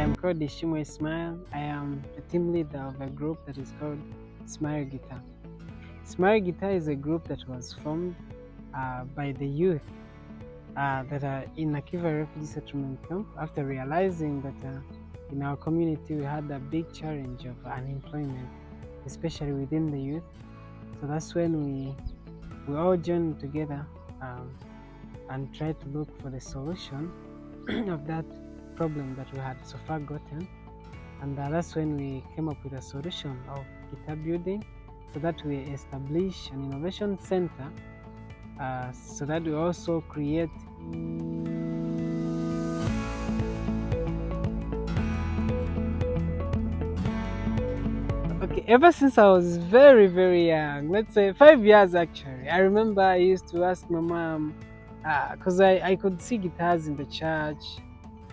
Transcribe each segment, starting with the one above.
am called Ishimwe Smile. I am the team leader of a group that is called Smile Guitar. Smile Guitar is a group that was formed by the youth that are in Akiva refugee settlement camp after realizing that in our community we had a big challenge of unemployment, especially within the youth. So that's when we all joined together and tried to look for the solution of that problem that we had so far gotten. And that's when we came up with a solution of guitar building, so that we establish an innovation center, so that we also create okay, ever since I was very young, let's say 5 years actually, I remember I used to ask my mom, because I could see guitars in the church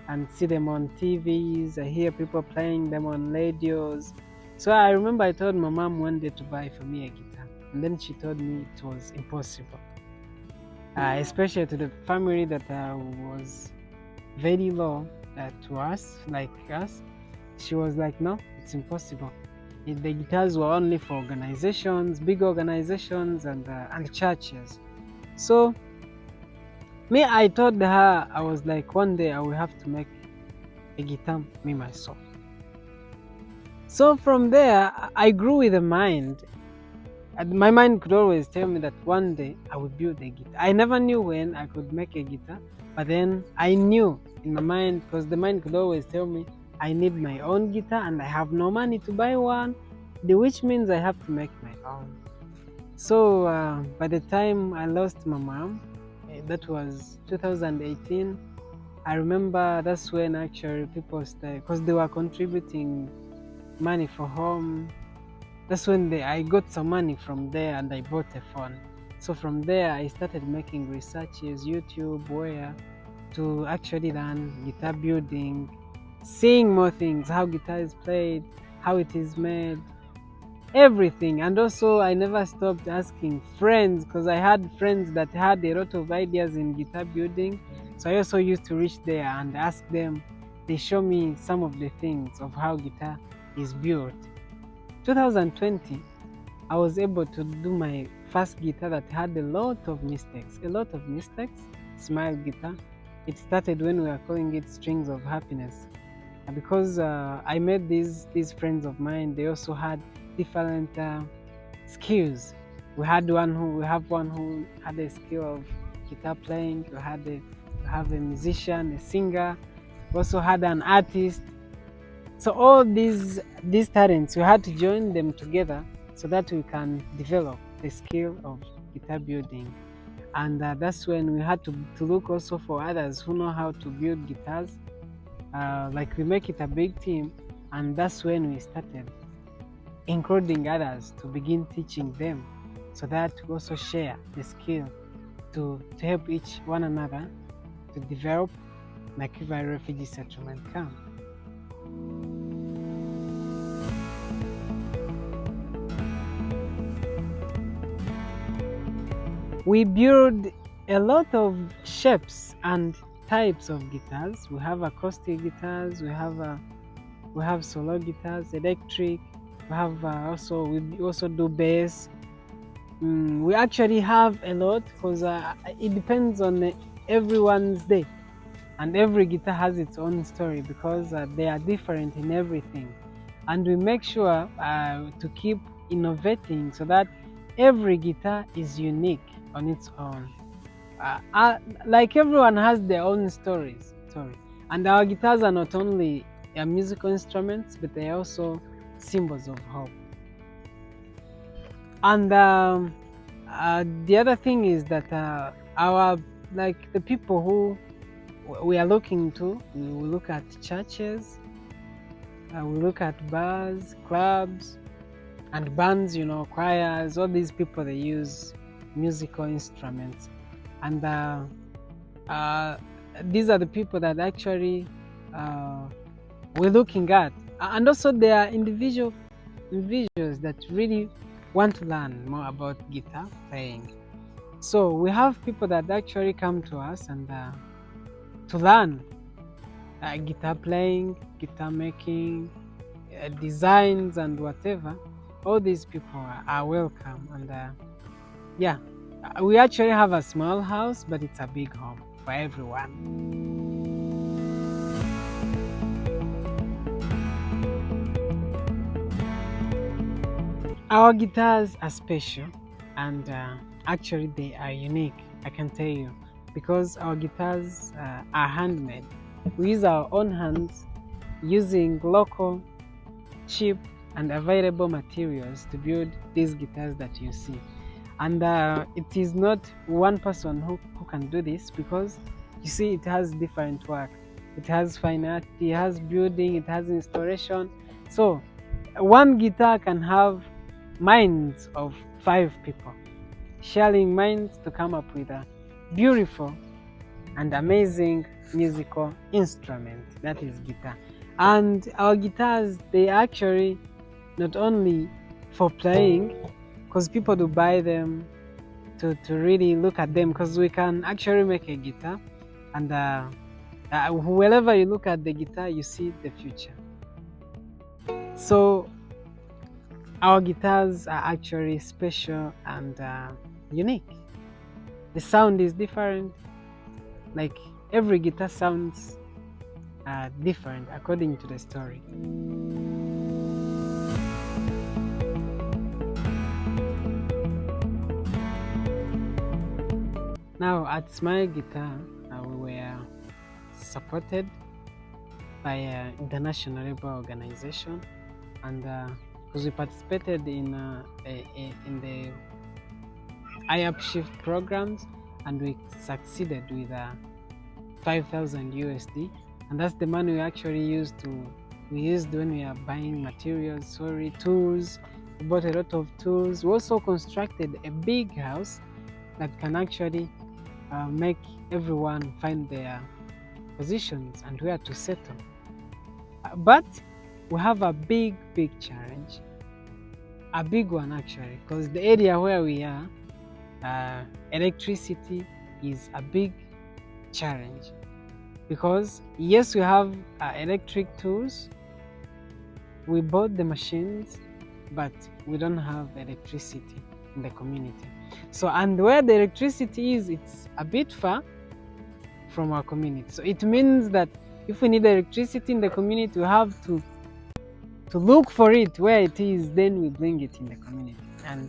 and see them on TVs. I hear people playing them on radios. So I remember I told my mom one day to buy for me a guitar, and then she told me it was impossible, especially to the family that was very low to us, like us. She was like, no, it's impossible. The guitars were only for organizations, big organizations, and churches. So me, I told her, I was like, one day I will have to make a guitar me myself. So from there, I grew with a mind. And my mind could always tell me that one day I would build a guitar. I never knew when I could make a guitar, but then I knew in my mind, because the mind could always tell me I need my own guitar and I have no money to buy one, which means I have to make my own. So by the time I lost my mom, that was 2018. I remember that's when actually people started, because they were contributing money for home. That's when I got some money from there and I bought a phone. So from there I started making researches, YouTube, where to actually learn guitar building, seeing more things, how guitar is played, how it is made, everything. And also I never stopped asking friends, because I had friends that had a lot of ideas in guitar building. So I also used to reach there and ask them. They show me some of the things of how guitar is built. 2020, I was able to do my first guitar that had a lot of mistakes. Smile guitar. It started when we were calling it Strings of Happiness, because I met these friends of mine. They also had different skills. We have one who had a skill of guitar playing. We have a musician, a singer. We also had an artist. So all these talents, we had to join them together so that we can develop the skill of guitar building. And that's when we had to look also for others who know how to build guitars. Like we make it a big team, and that's when we started including others to begin teaching them, so that we also share the skill to help each one another to develop Nakiva refugee settlement camp. We build a lot of shapes and types of guitars. We have acoustic guitars, we have solo guitars, electric. We have we also do bass. We actually have a lot, because it depends on everyone's day, and every guitar has its own story, because they are different in everything. And we make sure to keep innovating so that every guitar is unique on its own. Like everyone has their own stories. And our guitars are not only musical instruments, but they are also symbols of hope. And the other thing is that the people who we are looking to, we will look at churches, we look at bars, clubs, and bands, choirs. All these people, they use musical instruments, and these are the people that actually we're looking at. And also there are individuals that really want to learn more about guitar playing. So we have people that actually come to us and to learn guitar playing, guitar making, designs, and whatever. All these people are welcome, and yeah, we actually have a small house, but it's a big home for everyone. Our guitars are special, and actually they are unique, I can tell you, because our guitars are handmade. We use our own hands using local, cheap, and available materials to build these guitars that you see. And it is not one person who can do this, because you see it has different work. It has fine art, it has building, it has installation. So one guitar can have minds of 5 people sharing minds to come up with a beautiful and amazing musical instrument, that is guitar. And our guitars, they actually not only for playing, because people do buy them to really look at them, because we can actually make a guitar, and wherever you look at the guitar, you see the future. So our guitars are actually special and unique. The sound is different, like every guitar sounds different according to the story. Now at Smile Guitar, we were supported by an international labor organization, and because we participated in the IAP shift programs, and we succeeded with 5,000 USD, and that's the money we actually used when we are buying materials, tools. We bought a lot of tools. We also constructed a big house that can actually make everyone find their positions and where to settle. But we have a big challenge, a big one actually, because the area where we are, electricity is a big challenge. Because yes, we have electric tools, we bought the machines, but we don't have electricity in the community. So, and where the electricity is, it's a bit far from our community. So it means that if we need electricity in the community, we have to look for it where it is, then we bring it in the community, and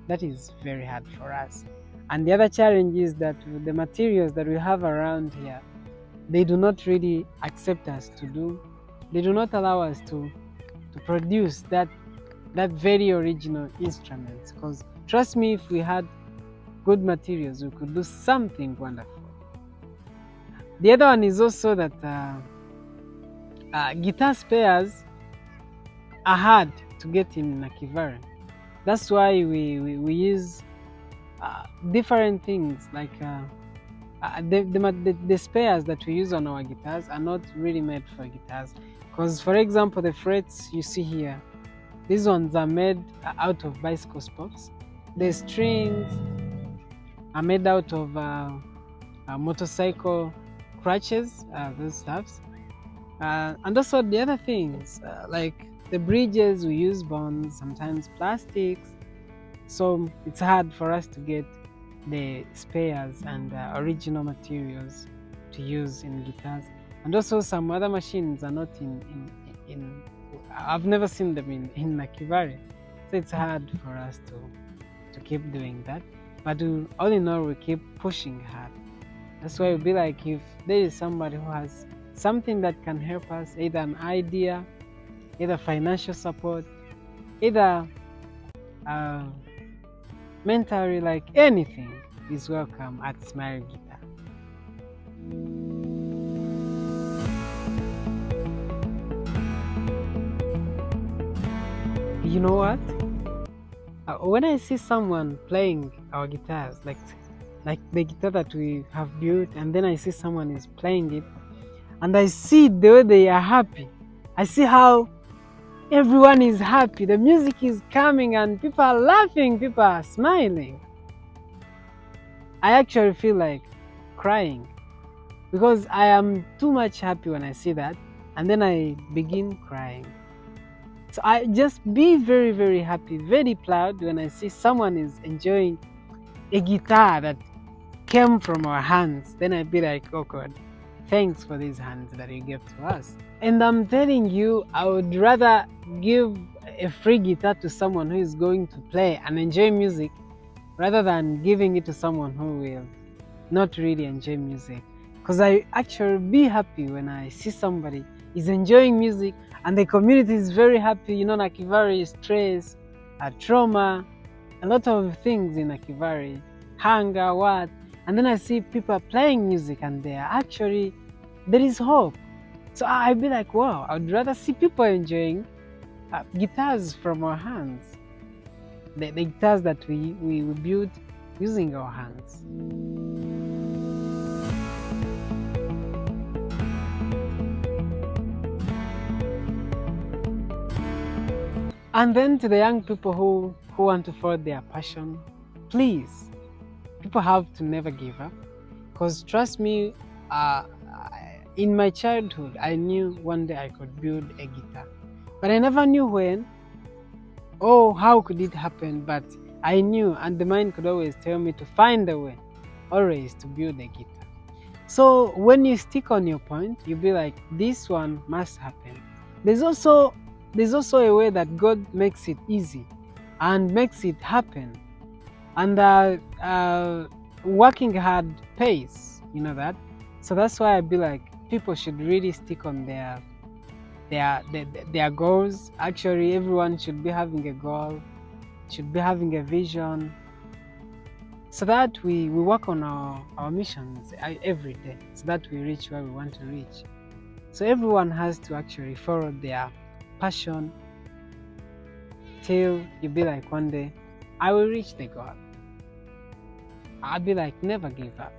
that is very hard for us. And the other challenge is that the materials that we have around here, they do not really accept us they do not allow us to produce that very original instruments. Because trust me, if we had good materials, we could do something wonderful. The other one is also that guitar spares are hard to get in Nakivara. That's why we use different things, like the spares that we use on our guitars are not really made for guitars. Because, for example, the frets you see here, these ones are made out of bicycle spokes. The strings are made out of motorcycle crutches, those stuffs. And also the other things, like the bridges, we use bones, sometimes plastics. So it's hard for us to get the spares and original materials to use in guitars. And also some other machines are not in I've never seen them in Nakivare. So it's hard for us to keep doing that. But all in all, we keep pushing hard. That's why we'll be like, if there is somebody who has something that can help us, either an idea, either financial support, either mentally, like anything, is welcome at Smile Guitar. You know what? When I see someone playing our guitars, like the guitar that we have built, and then I see someone is playing it, and I see the way they are happy, I see how everyone is happy, the music is coming, and people are laughing, people are smiling, I actually feel like crying. because I am too much happy when I see that, and then I begin crying. So I just be very, very happy, very proud when I see someone is enjoying a guitar that came from our hands. Then I'd be like, oh God, thanks for these hands that you gave to us. And I'm telling you, I would rather give a free guitar to someone who is going to play and enjoy music rather than giving it to someone who will not really enjoy music. Because I actually be happy when I see somebody is enjoying music and the community is very happy. You know, Nakivari is stress, trauma, a lot of things in Nakivari, hunger, what. And then I see people playing music and there is hope. So I'd be like, wow, I'd rather see people enjoying guitars from our hands, the guitars that we built using our hands. And then to the young people who want to follow their passion, please, people have to never give up. Because trust me, in my childhood, I knew one day I could build a guitar. But I never knew when or how could it happen. But I knew, and the mind could always tell me to find a way, always to build a guitar. So when you stick on your point, you'll be like, this one must happen. There's also a way that God makes it easy and makes it happen. And working hard pays, you know that. So that's why I be like, people should really stick on their goals. Actually, everyone should be having a goal, should be having a vision, so that we work on our missions every day, so that we reach where we want to reach. So everyone has to actually follow their passion till you be like, one day I will reach the goal. I'll be like, never give up.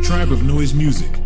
Tribe of Noise Music.